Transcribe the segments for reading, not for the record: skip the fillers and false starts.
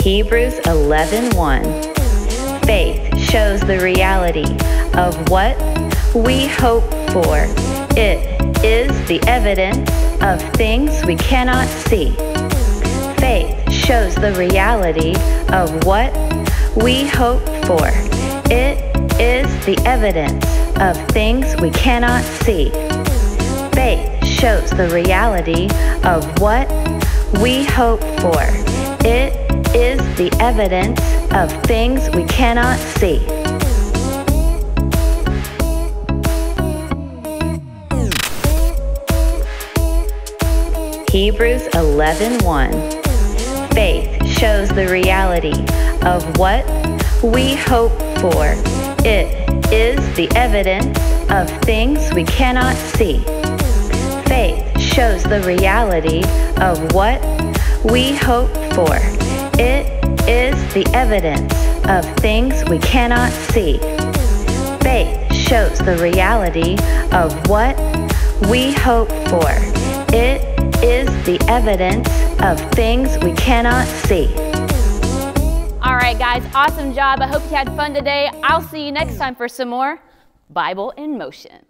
Hebrews 11:1. Faith shows the reality of what we hope for. It is the evidence of things we cannot see. Faith shows the reality of what we hope for. It is the evidence of things we cannot see. Faith shows the reality of what we hope for. It is the evidence of things we cannot see. Hebrews 11:1. Faith shows the reality of what we hope for. It is the evidence of things we cannot see. Faith shows the reality of what we hope for. It is the evidence of things we cannot see. Faith shows the reality of what we hope for. It is the evidence of things we cannot see. All right, guys, awesome job. I hope you had fun today. I'll see you next time for some more Bible in Motion.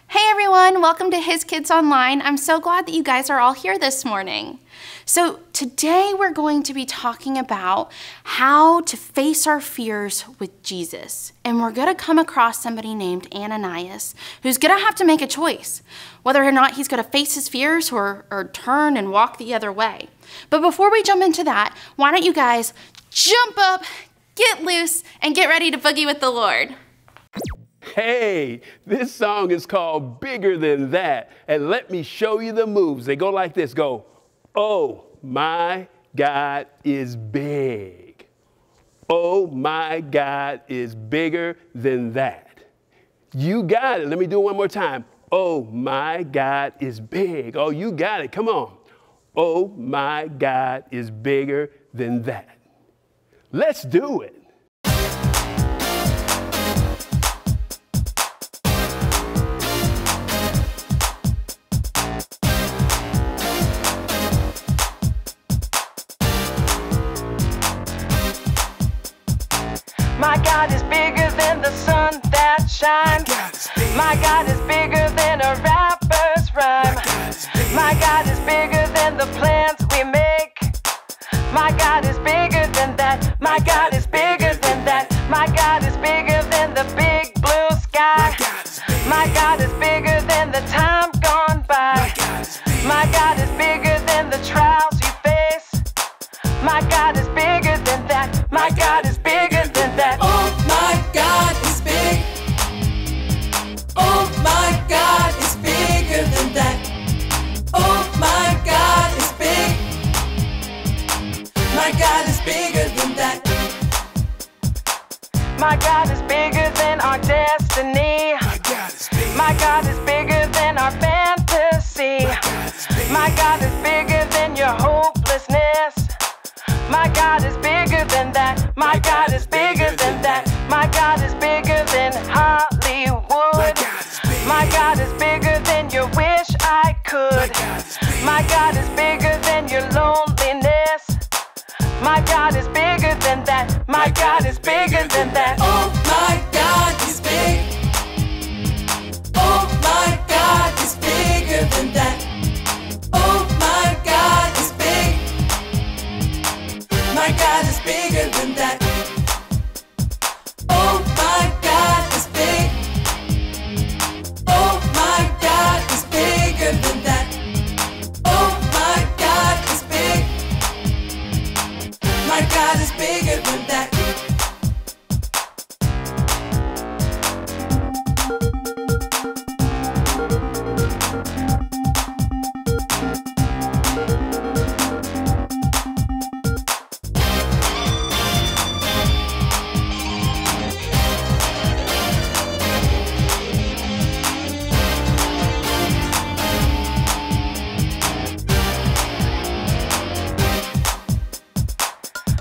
Hey everyone, welcome to His Kids Online. I'm so glad that you guys are all here this morning. So today we're going to be talking about how to face our fears with Jesus. And we're going to come across somebody named Ananias who's going to have to make a choice, whether or not he's going to face his fears or turn and walk the other way. But before we jump into that, why don't you guys jump up, get loose, and get ready to boogie with the Lord. Hey, this song is called Bigger Than That. And let me show you the moves. They go like this. Go, oh my God is big. Oh my God is bigger than that. You got it. Let me do it one more time. Oh my God is big. Oh, you got it. Come on. Oh my God is bigger than that. Let's do it. My God is bigger than the sun that shines. My God is bigger than a rapper's rhyme. My God is bigger than the plans we make. My God is bigger than that. My God is bigger than that. My God is bigger than the big blue sky. My God is bigger than the time gone by. My God is bigger than the trials you face. My God is bigger than that. My God is bigger than that. Oh my God is big. Oh my God is bigger than that. Oh my God is big. My God is bigger than that. My God is bigger than our destiny. My God is bigger than our fantasy. My God is bigger than your hopelessness. My God is bigger than that. My God is bigger than that. My God is bigger than Hollywood. My God is bigger than your wish I could. My God is bigger than your loneliness. My God is bigger than that. My God is bigger than that. Oh my God is big. Oh my God is bigger than that. Oh my God is big. My God is bigger than that. Oh my God is big. Oh my God is bigger than that. Oh my God is big. My God is bigger than that.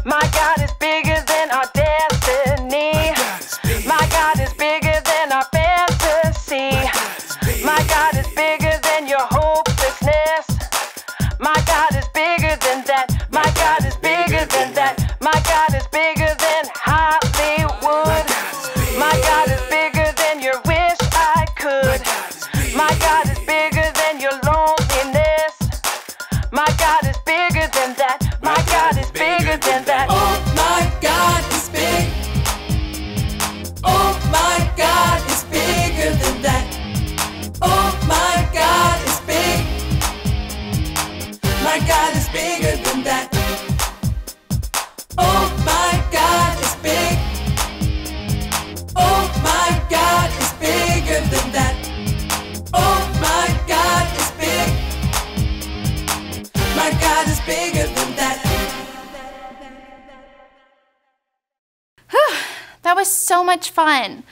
My God is bigger than our destiny. My God is bigger than our fantasy. My God is bigger than your hopelessness. My God is bigger than that. My God is bigger than that. My God is bigger than Hollywood. My God is bigger than your wish I could. My God is bigger than your loneliness. My God is bigger than that. My God is bigger than that. Oh my God is big. Oh my God is bigger than that. Oh my God is big. My God is bigger than that. Oh my God is big. Oh my God is bigger than that. Oh my God is big. My God is bigger than that. That was so much fun.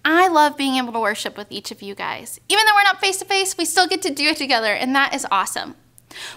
I love being able to worship with each of you guys. Even though we're not face to face, we still get to do it together, and that is awesome.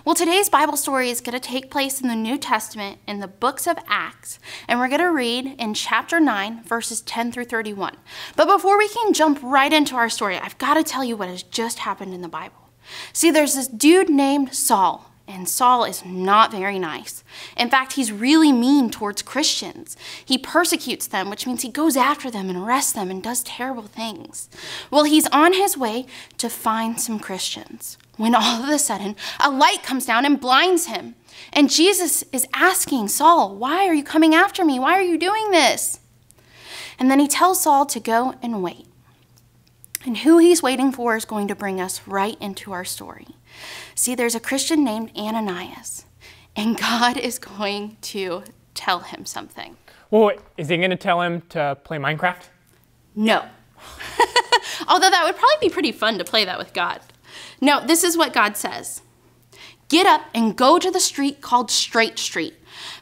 Well, today's Bible story is going to take place in the New Testament in the books of Acts, and we're going to read in chapter 9, verses 10 through 31. But before we can jump right into our story, I've got to tell you what has just happened in the Bible. See, there's this dude named Saul, and Saul is not very nice. In fact, he's really mean towards Christians. He persecutes them, which means he goes after them and arrests them and does terrible things. Well, he's on his way to find some Christians when all of a sudden a light comes down and blinds him. And Jesus is asking Saul, "Why are you coming after me? Why are you doing this?" And then he tells Saul to go and wait. And who he's waiting for is going to bring us right into our story. See, there's a Christian named Ananias, and God is going to tell him something. Well, wait, is he going to tell him to play Minecraft? No. Although that would probably be pretty fun to play that with God. No, this is what God says. "Get up and go to the street called Straight Street.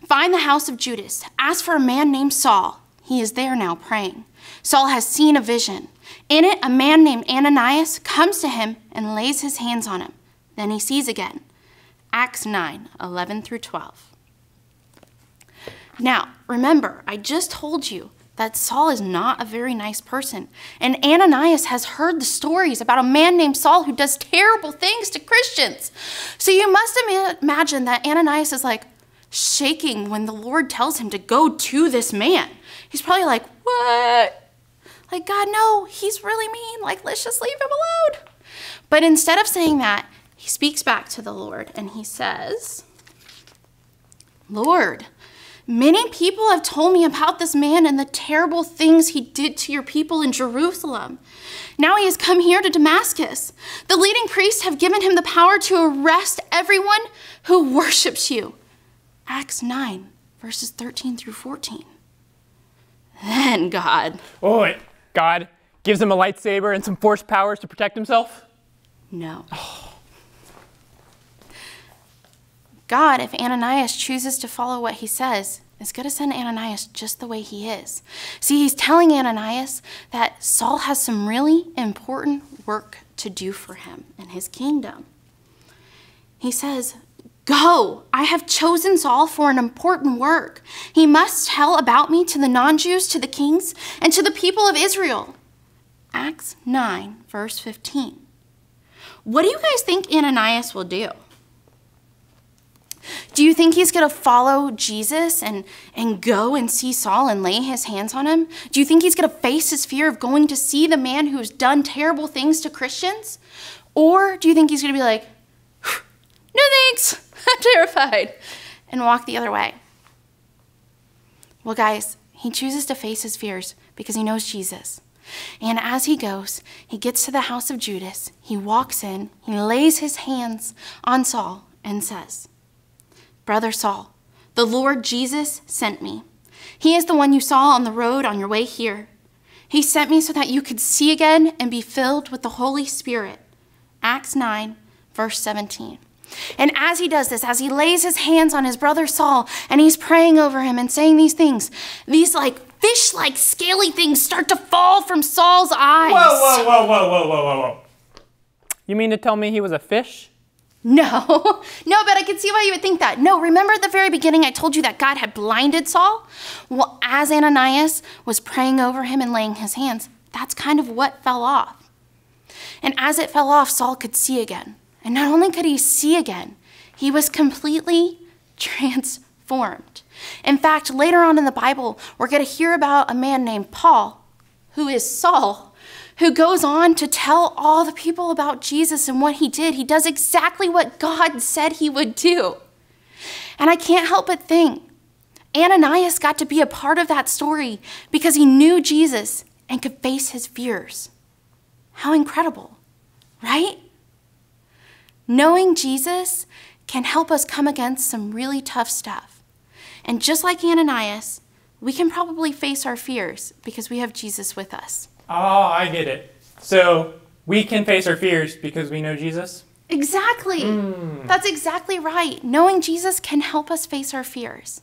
Find the house of Judas. Ask for a man named Saul. He is there now praying. Saul has seen a vision. In it, a man named Ananias comes to him and lays his hands on him. Then he sees again." Acts 9, 11 through 12. Now, remember, I just told you that Saul is not a very nice person. And Ananias has heard the stories about a man named Saul who does terrible things to Christians. So you must imagine that Ananias is like shaking when the Lord tells him to go to this man. He's probably like, "What? Like, God, no, he's really mean. Like, let's just leave him alone." But instead of saying that, he speaks back to the Lord and he says, "Lord, many people have told me about this man and the terrible things he did to your people in Jerusalem. Now he has come here to Damascus. The leading priests have given him the power to arrest everyone who worships you." Acts 9, verses 13 through 14. Then God... Oh, wait, God gives him a lightsaber and some force powers to protect himself? No. God, if Ananias chooses to follow what he says, is going to send Ananias just the way he is. See, he's telling Ananias that Saul has some really important work to do for him in his kingdom. He says, "Go, I have chosen Saul for an important work. He must tell about me to the non-Jews, to the kings, and to the people of Israel." Acts 9, verse 15. What do you guys think Ananias will do? Do you think he's going to follow Jesus and go and see Saul and lay his hands on him? Do you think he's going to face his fear of going to see the man who's done terrible things to Christians? Or do you think he's going to be like, "No thanks, I'm terrified," and walk the other way? Well, guys, he chooses to face his fears because he knows Jesus. And as he goes, he gets to the house of Judas, he walks in, he lays his hands on Saul and says, "Brother Saul, the Lord Jesus sent me. He is the one you saw on the road on your way here. He sent me so that you could see again and be filled with the Holy Spirit." Acts 9, verse 17. And as he does this, as he lays his hands on his brother Saul and he's praying over him and saying these things, these like fish-like scaly things start to fall from Saul's eyes. Whoa. You mean to tell me he was a fish? No, but I can see why you would think that. No, remember at the very beginning I told you that God had blinded Saul? Well, as Ananias was praying over him and laying his hands, that's kind of what fell off. And as it fell off, Saul could see again. And not only could he see again, he was completely transformed. formed. In fact, later on in the Bible, we're going to hear about a man named Paul, who is Saul, who goes on to tell all the people about Jesus and what he did. He does exactly what God said he would do. And I can't help but think, Ananias got to be a part of that story because he knew Jesus and could face his fears. How incredible, right? Knowing Jesus can help us come against some really tough stuff. And just like Ananias, we can probably face our fears because we have Jesus with us. Oh, I get it. So we can face our fears because we know Jesus? Exactly. That's exactly right. Knowing Jesus can help us face our fears.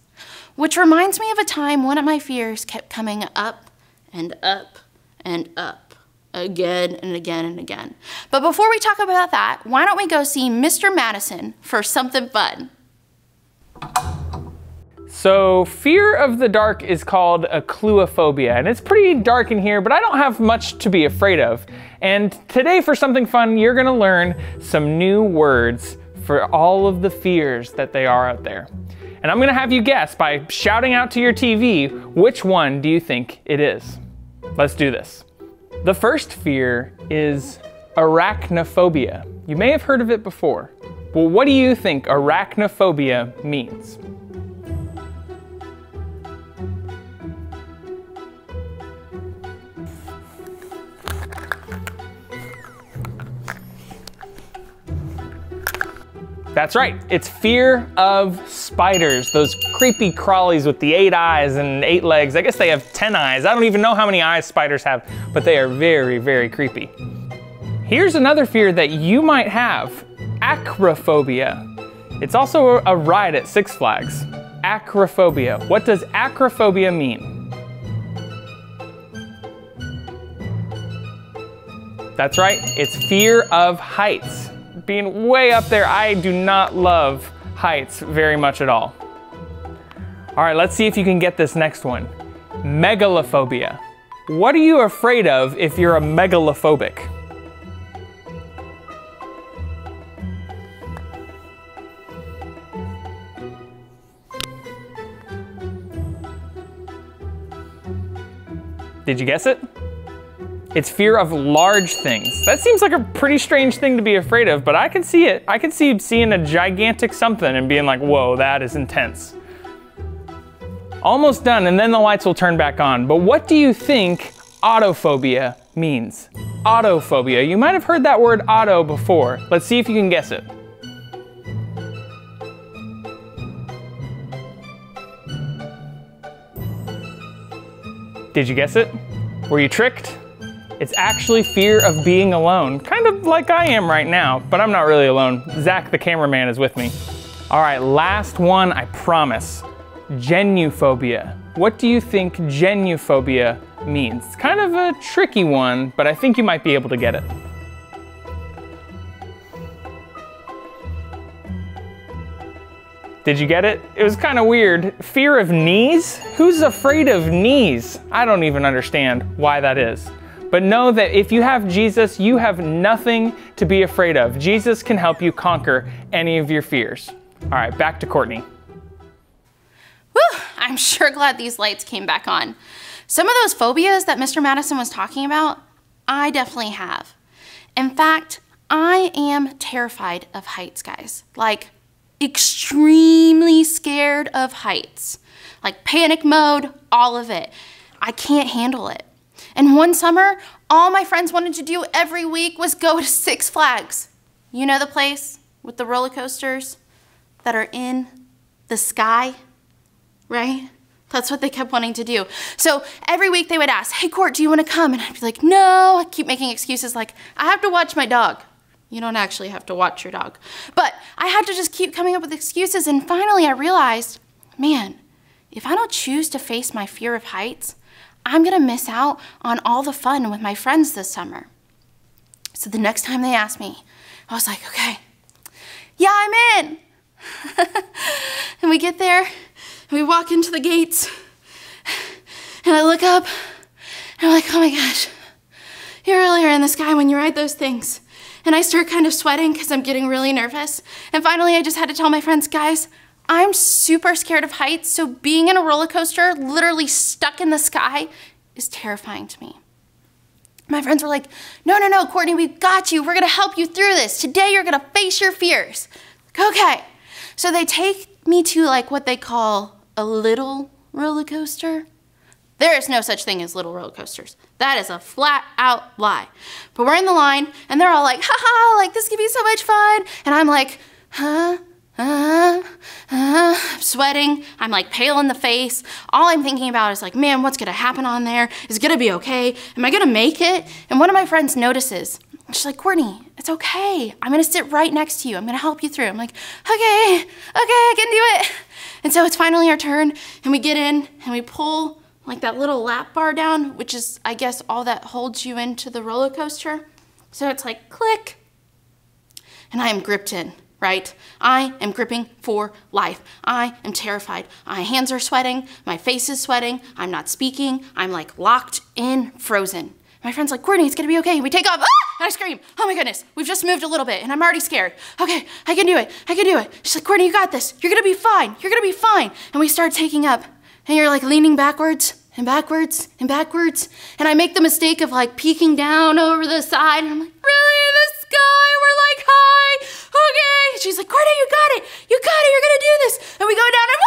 Which reminds me of a time one of my fears kept coming up and up and up again and again and again. But before we talk about that, why don't we go see Mr. Madison for something fun? So fear of the dark is called a cluophobia, and it's pretty dark in here, but I don't have much to be afraid of. And today for something fun, you're gonna learn some new words for all of the fears that they are out there. And I'm gonna have you guess by shouting out to your TV, which one do you think it is? Let's do this. The first fear is arachnophobia. You may have heard of it before. Well, what do you think arachnophobia means? That's right, it's fear of spiders, those creepy crawlies with the 8 eyes and 8 legs. I guess they have 10 eyes. I don't even know how many eyes spiders have, but they are very, very creepy. Here's another fear that you might have, acrophobia. It's also a ride at Six Flags. Acrophobia. What does acrophobia mean? That's right, it's fear of heights. Being way up there, I do not love heights very much at all. All right, let's see if you can get this next one. Megalophobia. What are you afraid of if you're a megalophobic? Did you guess it? It's fear of large things. That seems like a pretty strange thing to be afraid of, but I can see it. I can see seeing a gigantic something and being like, whoa, that is intense. Almost done, and then the lights will turn back on. But what do you think autophobia means? Autophobia. You might have heard that word auto before. Let's see if you can guess it. Did you guess it? Were you tricked? It's actually fear of being alone, kind of like I am right now, but I'm not really alone. Zach, the cameraman, is with me. All right, last one, I promise. Genuphobia. What do you think genuphobia means? It's kind of a tricky one, but I think you might be able to get it. Did you get it? It was kind of weird. Fear of knees? Who's afraid of knees? I don't even understand why that is. But know that if you have Jesus, you have nothing to be afraid of. Jesus can help you conquer any of your fears. All right, back to Courtney. Whew, I'm sure glad these lights came back on. Some of those phobias that Mr. Madison was talking about, I definitely have. In fact, I am terrified of heights, guys. Like, extremely scared of heights. Like panic mode, all of it. I can't handle it. And one summer, all my friends wanted to do every week was go to Six Flags. You know the place with the roller coasters that are in the sky, right? That's what they kept wanting to do. So every week they would ask, hey Court, do you want to come? And I'd be like, no. I keep making excuses like, I have to watch my dog. You don't actually have to watch your dog. But I had to just keep coming up with excuses. And finally I realized, man, if I don't choose to face my fear of heights, I'm gonna miss out on all the fun with my friends this summer. So the next time they asked me, I was like, okay, yeah, I'm in. And we get there, and we walk into the gates, and I look up, and I'm like, oh my gosh, you really are in the sky when you ride those things. And I start kind of sweating because I'm getting really nervous. And finally, I just had to tell my friends, guys, I'm super scared of heights, so being in a roller coaster, literally stuck in the sky, is terrifying to me. My friends were like, no, no, no, Courtney, we've got you. We're gonna help you through this. Today you're gonna face your fears. Okay. So they take me to like what they call a little roller coaster. There is no such thing as little roller coasters. That is a flat out lie. But we're in the line and they're all like, ha ha, like this could be so much fun. And I'm like, I'm sweating. I'm like pale in the face. All I'm thinking about is like, man, what's gonna happen on there? Is it gonna be okay? Am I gonna make it? And one of my friends notices. She's like, Courtney, it's okay. I'm gonna sit right next to you. I'm gonna help you through. I'm like, okay, I can do it. And so it's finally our turn and we get in and we pull like that little lap bar down, which is, I guess, all that holds you into the roller coaster. So it's like click, and I am gripped in, right? I am gripping for life. I am terrified. My hands are sweating, my face is sweating, I'm not speaking, I'm like locked in, frozen. My friend's like, Courtney, it's gonna be okay. We take off, and I scream, oh my goodness, we've just moved a little bit and I'm already scared. Okay, I can do it, I can do it. She's like, Courtney, you got this. You're gonna be fine, you're gonna be fine. And we start taking up. And you're like leaning backwards and backwards and backwards. And I make the mistake of like peeking down over the side. And I'm like, really, in the sky? We're like, hi, okay. And she's like, Courtney, you got it. You got it, you're gonna do this. And we go down and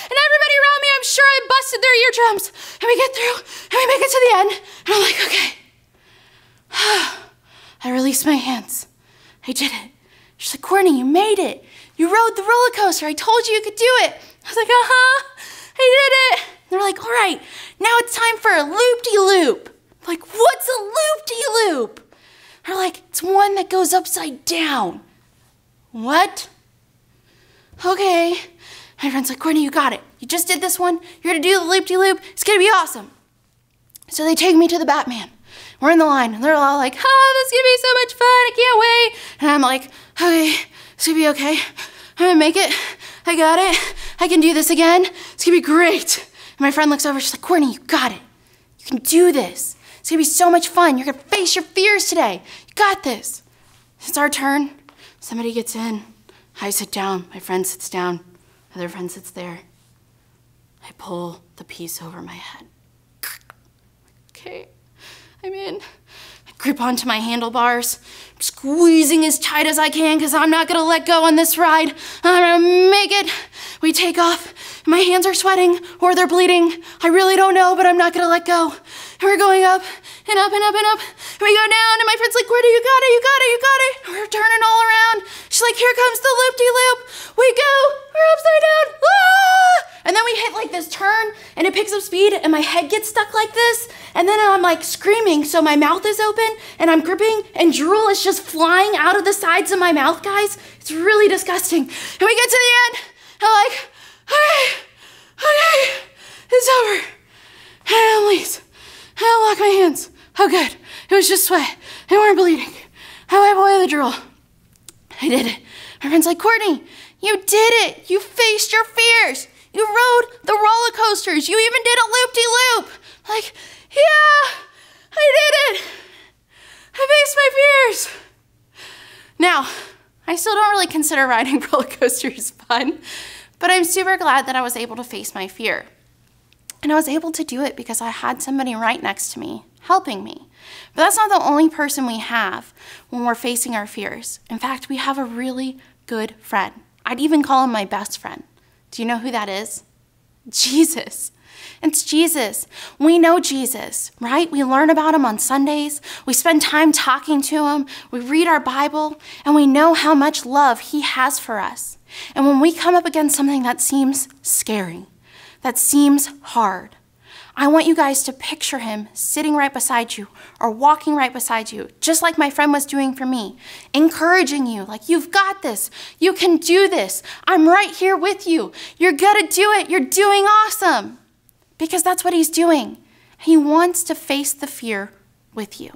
and everybody around me, I'm sure I busted their eardrums. And we get through and we make it to the end. And I'm like, okay. I release my hands. I did it. She's like, Courtney, you made it. You rode the roller coaster. I told you you could do it. I was like, I did it. And they're like, all right, now it's time for a loop-de-loop. Like, what's a loop-de-loop? They're like, it's one that goes upside down. What? Okay. My friend's like, Courtney, you got it. You just did this one. You're gonna do the loop-de-loop. It's gonna be awesome. So they take me to the Batman. We're in the line, and they're all like, this is gonna be so much fun. I can't wait. And I'm like, okay, it's gonna be okay. I'm gonna make it. I got it. I can do this again. It's gonna be great. And my friend looks over, she's like, Courtney, you got it. You can do this. It's gonna be so much fun. You're gonna face your fears today. You got this. It's our turn. Somebody gets in. I sit down. My friend sits down. Other friend sits there. I pull the piece over my head. Okay, I'm in. I grip onto my handlebars, I'm squeezing as tight as I can because I'm not gonna let go on this ride. I'm gonna make it. We take off. My hands are sweating or they're bleeding. I really don't know, but I'm not gonna let go. And we're going up and up and up and up. And we go down and my friend's like, Courtney, you got it, you got it, you got it. And we're turning all around. She's like, here comes the loop-de-loop. We go, we're upside down. Ah! And then we hit like this turn and it picks up speed and my head gets stuck like this. And then I'm like screaming, so my mouth is open and I'm gripping and drool is just flying out of the sides of my mouth, guys. It's really disgusting. And we get to the end. I'm like, okay, it's over. And I unleash. And I lock my hands. Oh good, it was just sweat. They weren't bleeding. I wipe away the drool. I did it. My friend's like, Courtney, you did it. You faced your fears. You rode the roller coasters. You even did a loop-de-loop. Like, yeah, I did it. I faced my fears. Now, I still don't really consider riding roller coasters fun, but I'm super glad that I was able to face my fear. And I was able to do it because I had somebody right next to me, helping me. But that's not the only person we have when we're facing our fears. In fact, we have a really good friend. I'd even call him my best friend. Do you know who that is? Jesus. It's Jesus. We know Jesus, right? We learn about him on Sundays. We spend time talking to him. We read our Bible, and we know how much love he has for us. And when we come up against something that seems scary, that seems hard, I want you guys to picture him sitting right beside you or walking right beside you, just like my friend was doing for me, encouraging you, like, you've got this, you can do this, I'm right here with you, you're gonna do it, you're doing awesome. Because that's what he's doing. He wants to face the fear with you.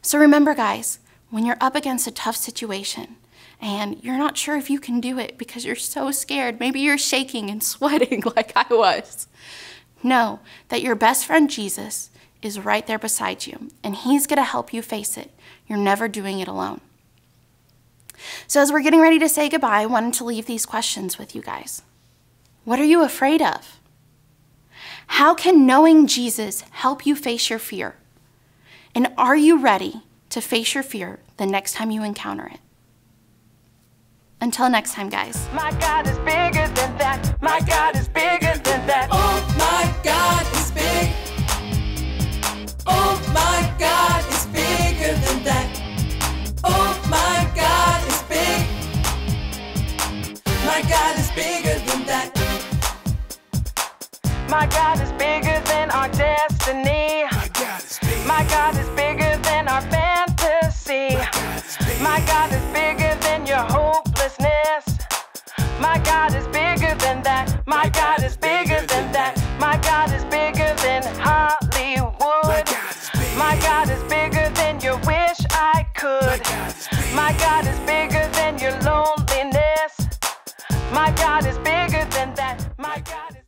So remember, guys, when you're up against a tough situation and you're not sure if you can do it because you're so scared, maybe you're shaking and sweating like I was, know that your best friend Jesus is right there beside you and he's gonna help you face it. You're never doing it alone. So as we're getting ready to say goodbye, I wanted to leave these questions with you guys. What are you afraid of? How can knowing Jesus help you face your fear? And are you ready to face your fear the next time you encounter it? Until next time, guys. My God is bigger than that. My God is bigger than that. Oh my God is big. Oh my God is bigger than that. Oh my God is big. My God is bigger than that. My God is bigger than our destiny. My God is bigger than our fantasy. My God is bigger than your hopelessness. My God is bigger than that. My God is bigger than that. My God is bigger than Hollywood. My God is bigger than your wish I could. My God is bigger than your loneliness. My God is bigger than